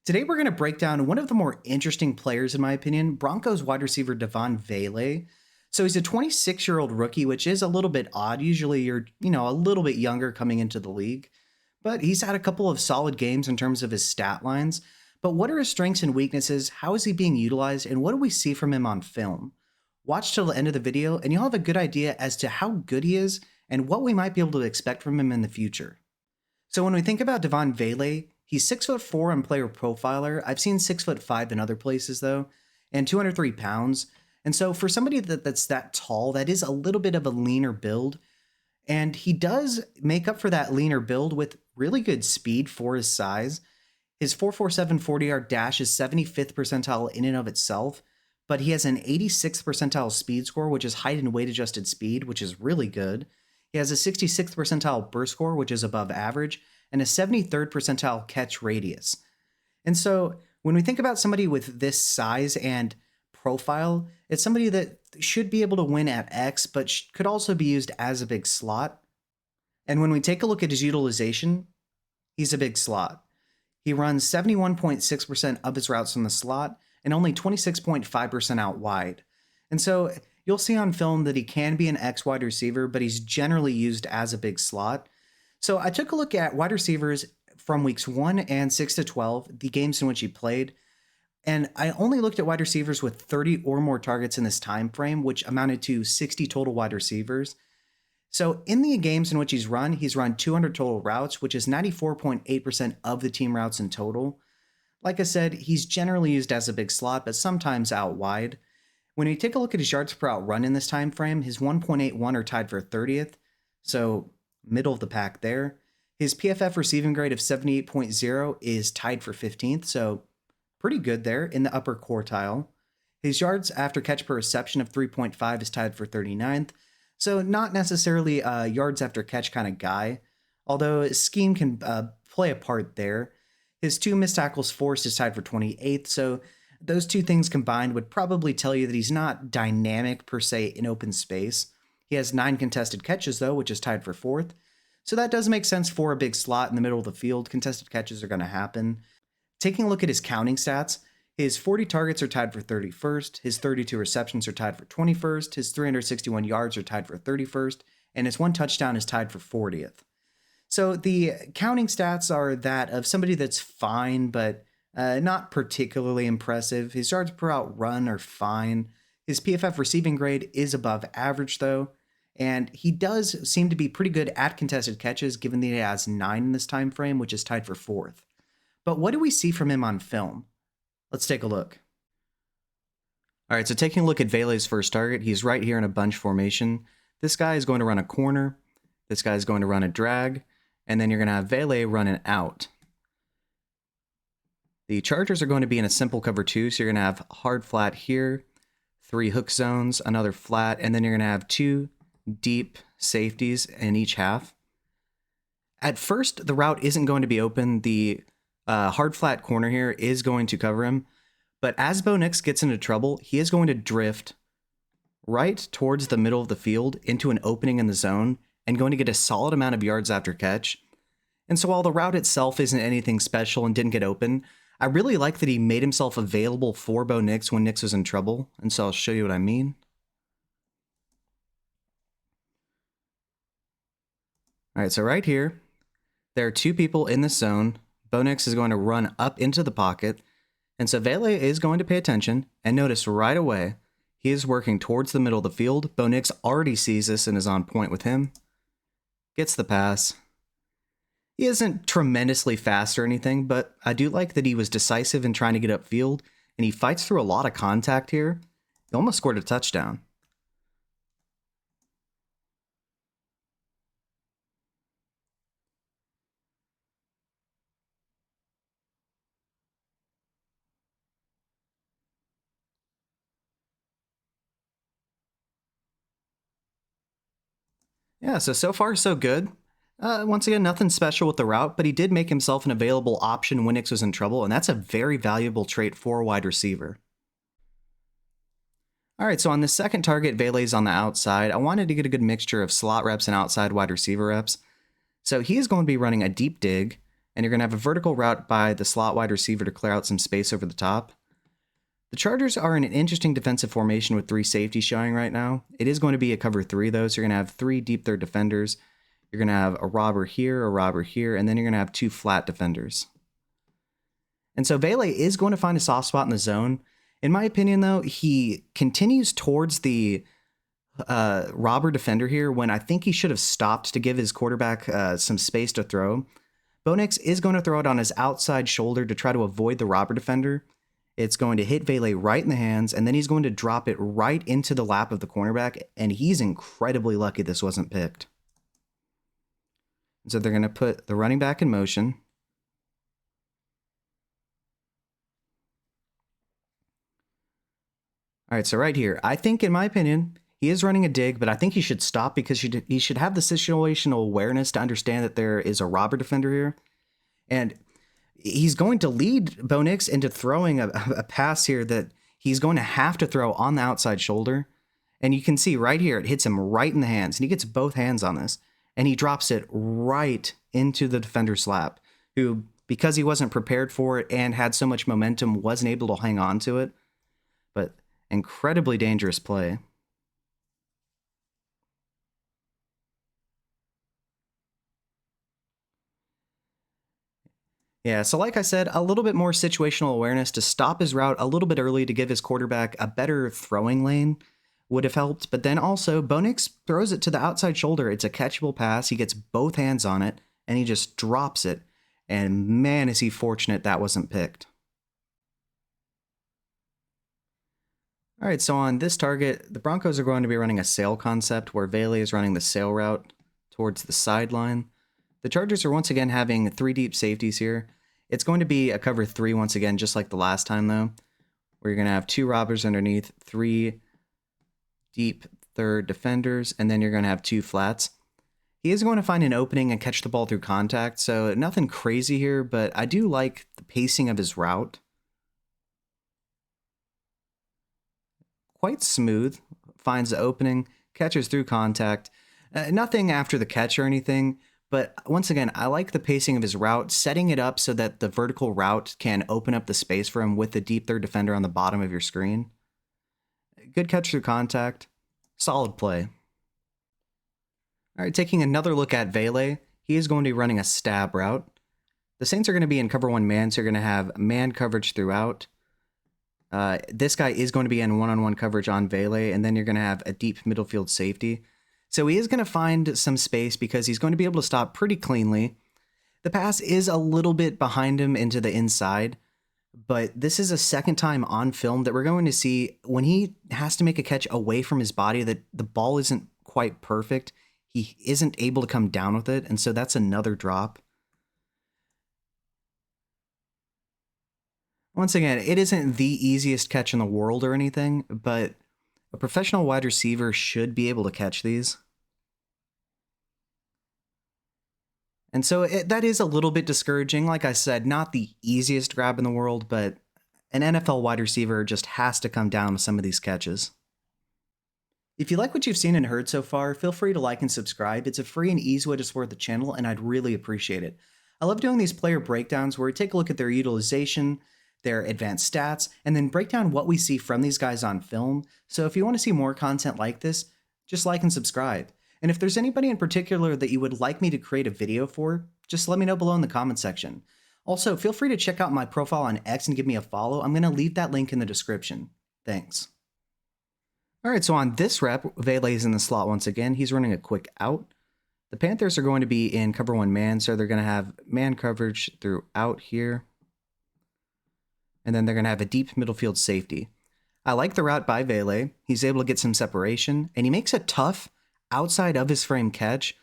Today, we're going to break down one of the more interesting players, in my opinion, Broncos wide receiver Devaughn Vele. So he's a 26-year-old rookie, which is a little bit odd. Usually you're, a little bit younger coming into the league. But he's had a couple of solid games in terms of his stat lines. But what are his strengths and weaknesses? How is he being utilized? And what do we see from him on film? Watch till the end of the video, and you'll have a good idea as to how good he is and what we might be able to expect from him in the future. So when we think about Devaughn Vele, he's 6'4" on Player Profiler. I've seen 6'5" in other places though, and 203 pounds. And so for somebody that's that tall, that is a little bit of a leaner build. And he does make up for that leaner build with really good speed for his size. His 4.47 40-yard dash is 75th percentile in and of itself, but he has an 86th percentile speed score, which is height and weight adjusted speed, which is really good. He has a 66th percentile burst score, which is above average, and a 73rd percentile catch radius. And so when we think about somebody with this size and profile, it's somebody that should be able to win at X, but could also be used as a big slot. And when we take a look at his utilization, he's a big slot. He runs 71.6% of his routes from the slot and only 26.5% out wide. And so you'll see on film that he can be an X wide receiver, but he's generally used as a big slot. So I took a look at wide receivers from weeks 1 and 6 to 12, the games in which he played. And I only looked at wide receivers with 30 or more targets in this time frame, which amounted to 60 total wide receivers. So in the games in which he's run 200 total routes, which is 94.8% of the team routes in total. Like I said, he's generally used as a big slot, but sometimes out wide. When you take a look at his yards per out run in this time frame, his 1.81 are tied for 30th, so middle of the pack there. His PFF receiving grade of 78.0 is tied for 15th, so pretty good there in the upper quartile. His yards after catch per reception of 3.5 is tied for 39th, so not necessarily a yards after catch kind of guy, although his scheme can play a part there. His 2 missed tackles forced is tied for 28th, so those two things combined would probably tell you that he's not dynamic per se in open space. He has 9 contested catches though, which is tied for 4th. So that does make sense for a big slot in the middle of the field. Contested catches are going to happen. Taking a look at his counting stats, his 40 targets are tied for 31st, his 32 receptions are tied for 21st, his 361 yards are tied for 31st, and his 1 touchdown is tied for 40th. So the counting stats are that of somebody that's fine, but not particularly impressive. His yards per out run are fine. His PFF receiving grade is above average though, and he does seem to be pretty good at contested catches given that he has 9 in this time frame, which is tied for 4th. But what do we see from him on film? Let's take a look. All right, so taking a look at Vele's first target, he's right here in a bunch formation. This guy is going to run a corner. This guy is going to run a drag. And then you're going to have Vele run an out. The Chargers are going to be in a simple cover 2, so you're going to have hard flat here, 3 hook zones, another flat, and then you're going to have 2 deep safeties in each half. At first, the route isn't going to be open. The hard flat corner here is going to cover him, but as Bo Nix gets into trouble, he is going to drift right towards the middle of the field into an opening in the zone and going to get a solid amount of yards after catch. And so while the route itself isn't anything special and didn't get open, I really like that he made himself available for Bo Nix when Nix was in trouble. And so I'll show you what I mean. All right, so right here, there are 2 people in this zone. Bo Nix is going to run up into the pocket. And so Vele is going to pay attention and notice right away, he is working towards the middle of the field. Bo Nix already sees this and is on point with him. Gets the pass. He isn't tremendously fast or anything, but I do like that he was decisive in trying to get upfield, and he fights through a lot of contact here. He almost scored a touchdown. Yeah, so far so good. Once again, nothing special with the route, but he did make himself an available option when Nix was in trouble, and that's a very valuable trait for a wide receiver. All right, so on the second target, Vele's on the outside. I wanted to get a good mixture of slot reps and outside wide receiver reps. So he is going to be running a deep dig, and you're going to have a vertical route by the slot wide receiver to clear out some space over the top. The Chargers are in an interesting defensive formation with 3 safeties showing right now. It is going to be a cover 3, though, so you're going to have 3 deep third defenders. You're going to have a robber here, and then you're going to have 2 flat defenders. And so Vele is going to find a soft spot in the zone. In my opinion, though, he continues towards the robber defender here when I think he should have stopped to give his quarterback some space to throw. Bo Nix is going to throw it on his outside shoulder to try to avoid the robber defender. It's going to hit Vele right in the hands, and then he's going to drop it right into the lap of the cornerback, and he's incredibly lucky this wasn't picked. So they're going to put the running back in motion. All right, so right here, I think, in my opinion, he is running a dig, but I think he should stop because he should have the situational awareness to understand that there is a robber defender here. And he's going to lead Bo Nix into throwing a pass here that he's going to have to throw on the outside shoulder. And you can see right here, it hits him right in the hands, and he gets both hands on this. And he drops it right into the defender's lap, who, because he wasn't prepared for it and had so much momentum, wasn't able to hang on to it. But incredibly dangerous play. Yeah, so like I said, a little bit more situational awareness to stop his route a little bit early to give his quarterback a better throwing lane would have helped. But then also, Bo Nix throws it to the outside shoulder. It's a catchable pass. He gets both hands on it, and he just drops it. And man, is he fortunate that wasn't picked. All right, so on this target, the Broncos are going to be running a sail concept where Vele is running the sail route towards the sideline. The Chargers are once again having 3 deep safeties here. It's going to be a cover 3 once again, just like the last time, though, where you're going to have 2 robbers underneath, 3 deep third defenders, and then you're going to have 2 flats. He is going to find an opening and catch the ball through contact, so nothing crazy here, but I do like the pacing of his route. Quite smooth, finds the opening, catches through contact. Nothing after the catch or anything, but once again, I like the pacing of his route, setting it up so that the vertical route can open up the space for him with the deep third defender on the bottom of your screen. Good catch through contact. Solid play. All right, taking another look at Vele, he is going to be running a stab route. The Saints are going to be in cover 1 man, so you're going to have man coverage throughout. This guy is going to be in one-on-one coverage on Vele, and then you're going to have a deep middle field safety. So he is going to find some space because he's going to be able to stop pretty cleanly. The pass is a little bit behind him into the inside, but this is a second time on film that we're going to see when he has to make a catch away from his body that the ball isn't quite perfect. He isn't able to come down with it, and so that's another drop. Once again, it isn't the easiest catch in the world or anything, but a professional wide receiver should be able to catch these. And so that is a little bit discouraging. Like I said, not the easiest grab in the world, but an NFL wide receiver just has to come down with some of these catches. If you like what you've seen and heard so far, feel free to like and subscribe. It's a free and easy way to support the channel, and I'd really appreciate it. I love doing these player breakdowns where we take a look at their utilization, their advanced stats, and then break down what we see from these guys on film. So if you want to see more content like this, just like and subscribe. And if there's anybody in particular that you would like me to create a video for, just let me know below in the comment section. Also, feel free to check out my profile on X and give me a follow. I'm going to leave that link in the description. Thanks. All right, so on this rep, Vele is in the slot once again. He's running a quick out. The Panthers are going to be in cover 1 man, so they're going to have man coverage throughout here. And then they're going to have a deep middle field safety. I like the route by Vele. He's able to get some separation, and he makes a tough outside of his frame catch.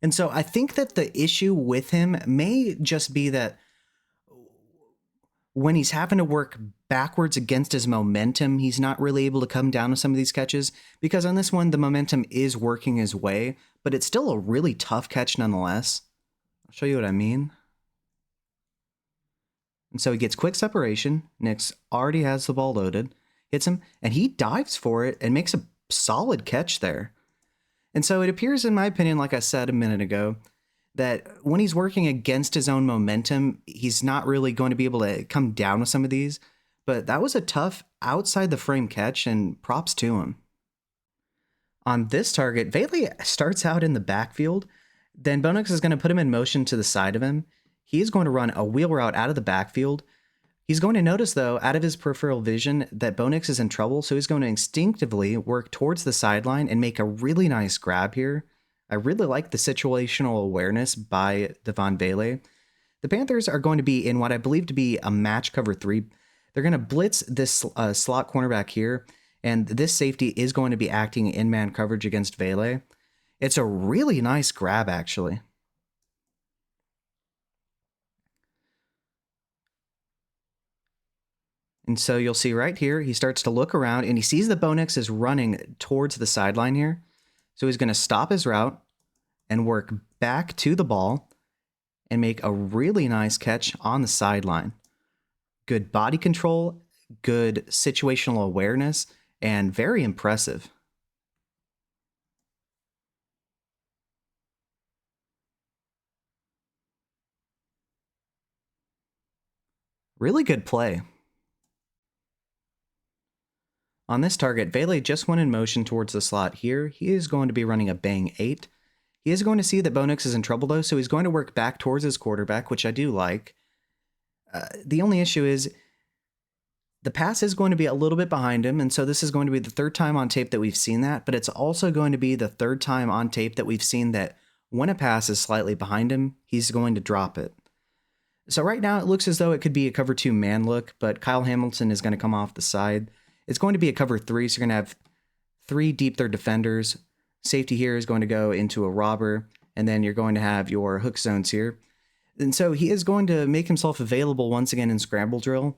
And so I think that the issue with him may just be that when he's having to work backwards against his momentum, he's not really able to come down with some of these catches, because on this one, the momentum is working his way, but it's still a really tough catch nonetheless. I'll show you what I mean. And so he gets quick separation. Nix already has the ball loaded, hits him, and he dives for it and makes a solid catch there. And so it appears, in my opinion, like I said a minute ago, that when he's working against his own momentum, he's not really going to be able to come down with some of these. But that was a tough outside the frame catch, and props to him. On this target, Vele starts out in the backfield. Then Bonix is going to put him in motion to the side of him. He is going to run a wheel route out of the backfield. He's going to notice, though, out of his peripheral vision, that Bonix is in trouble, so he's going to instinctively work towards the sideline and make a really nice grab here. I really like the situational awareness by Devaughn Vele. The Panthers are going to be in what I believe to be a match cover 3. They're going to blitz this slot cornerback here, and this safety is going to be acting in man coverage against Vele. It's a really nice grab, actually. And so you'll see right here, he starts to look around and he sees that Bonix is running towards the sideline here. So he's going to stop his route and work back to the ball and make a really nice catch on the sideline. Good body control, good situational awareness, and very impressive. Really good play. On this target, Vele just went in motion towards the slot here. He is going to be running a bang 8. He is going to see that Bonix is in trouble, though, so he's going to work back towards his quarterback, which I do like. The only issue is the pass is going to be a little bit behind him, and so this is going to be the third time on tape that we've seen that, but it's also going to be the third time on tape that we've seen that when a pass is slightly behind him, he's going to drop it. So right now, it looks as though it could be a cover 2 man look, but Kyle Hamilton is going to come off the side. It's going to be a cover 3, so you're going to have 3 deep third defenders. Safety here is going to go into a robber, and then you're going to have your hook zones here. And so he is going to make himself available once again in scramble drill,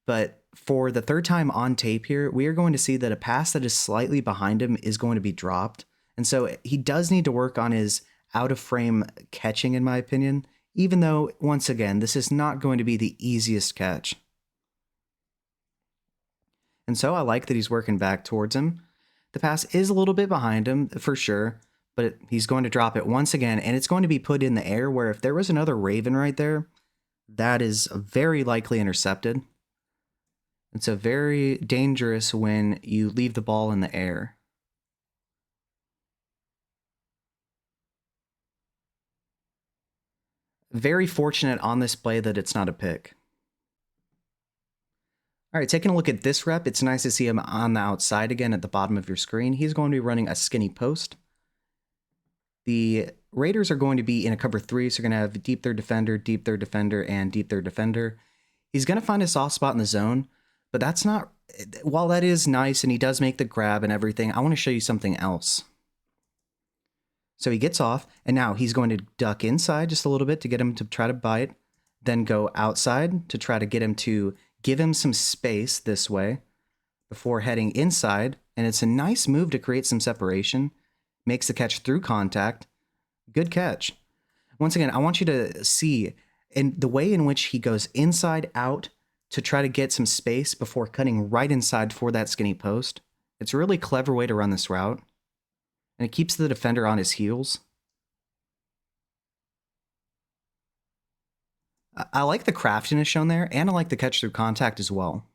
but for the third time on tape here, we are going to see that a pass that is slightly behind him is going to be dropped. And so he does need to work on his out of frame catching, in my opinion, even though, once again, this is not going to be the easiest catch. And so I like that he's working back towards him. The pass is a little bit behind him, for sure, but he's going to drop it once again, and it's going to be put in the air, where if there was another Raven right there, that is very likely intercepted. It's a very dangerous when you leave the ball in the air. Very fortunate on this play that it's not a pick. All right, taking a look at this rep, it's nice to see him on the outside again at the bottom of your screen. He's going to be running a skinny post. The Raiders are going to be in a cover 3, so you're going to have deep third defender, and deep third defender. He's going to find a soft spot in the zone, but that's not, while that is nice and he does make the grab and everything, I want to show you something else. So he gets off, and now he's going to duck inside just a little bit to get him to try to bite, then go outside to try to get him to give him some space this way before heading inside, and it's a nice move to create some separation. Makes the catch through contact. Good catch. Once again, I want you to see in the way in which he goes inside out to try to get some space before cutting right inside for that skinny post. It's a really clever way to run this route, and it keeps the defender on his heels. I like the craftiness shown there, and I like the catch through contact as well.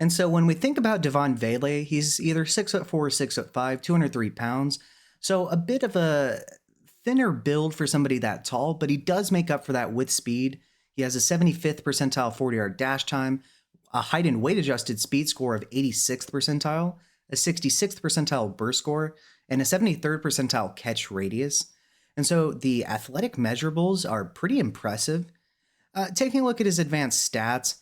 And so when we think about Devaughn Vele, he's either 6'4" or 6'5", 203 pounds. So a bit of a thinner build for somebody that tall, but he does make up for that with speed. He has a 75th percentile 40-yard dash time, a height and weight adjusted speed score of 86th percentile, a 66th percentile burst score, and a 73rd percentile catch radius. And so the athletic measurables are pretty impressive. Taking a look at his advanced stats,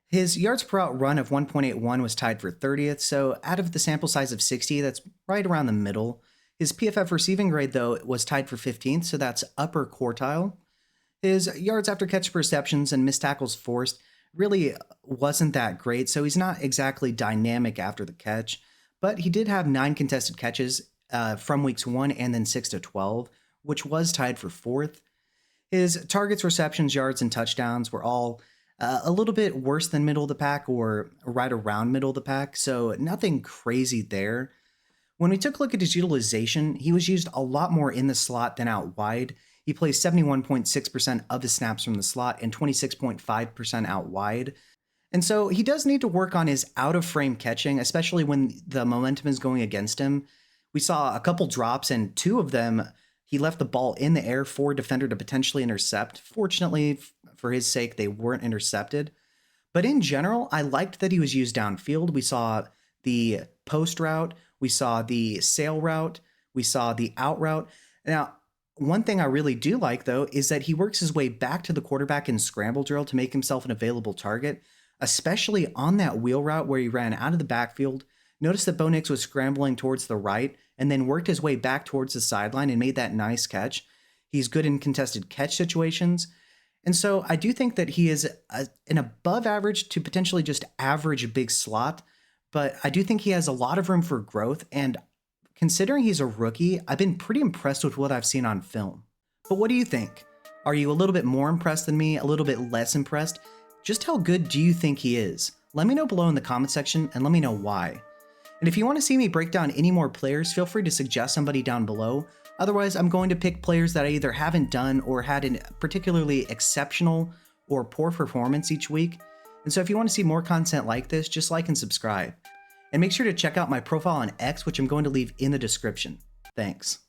his yards per route run of 1.81 was tied for 30th, so out of the sample size of 60, that's right around the middle. His PFF receiving grade, though, was tied for 15th, so that's upper quartile. His yards after catch perceptions and missed tackles forced really wasn't that great, so he's not exactly dynamic after the catch, but he did have 9 contested catches from weeks 1 and then 6 to 12, which was tied for 4th. His targets, receptions, yards, and touchdowns were all a little bit worse than middle of the pack or right around middle of the pack, so nothing crazy there. When we took a look at his utilization, he was used a lot more in the slot than out wide. He plays 71.6% of his snaps from the slot and 26.5% out wide. And so he does need to work on his out of frame catching, especially when the momentum is going against him. We saw a couple drops, and two of them, he left the ball in the air for a defender to potentially intercept. Fortunately, for his sake, they weren't intercepted. But in general, I liked that he was used downfield. We saw the post route, we saw the sail route, we saw the out route. Now, one thing I really do like, though, is that he works his way back to the quarterback in scramble drill to make himself an available target, especially on that wheel route where he ran out of the backfield. Notice that Bo Nix was scrambling towards the right and then worked his way back towards the sideline and made that nice catch. He's good in contested catch situations. And so I do think that he is an above average to potentially just average big slot, but I do think he has a lot of room for growth. And considering he's a rookie, I've been pretty impressed with what I've seen on film. But what do you think? Are you a little bit more impressed than me, a little bit less impressed? Just how good do you think he is? Let me know below in the comment section and let me know why. And if you want to see me break down any more players, feel free to suggest somebody down below. Otherwise, I'm going to pick players that I either haven't done or had a particularly exceptional or poor performance each week. And so if you want to see more content like this, just like and subscribe. And make sure to check out my profile on X, which I'm going to leave in the description. Thanks.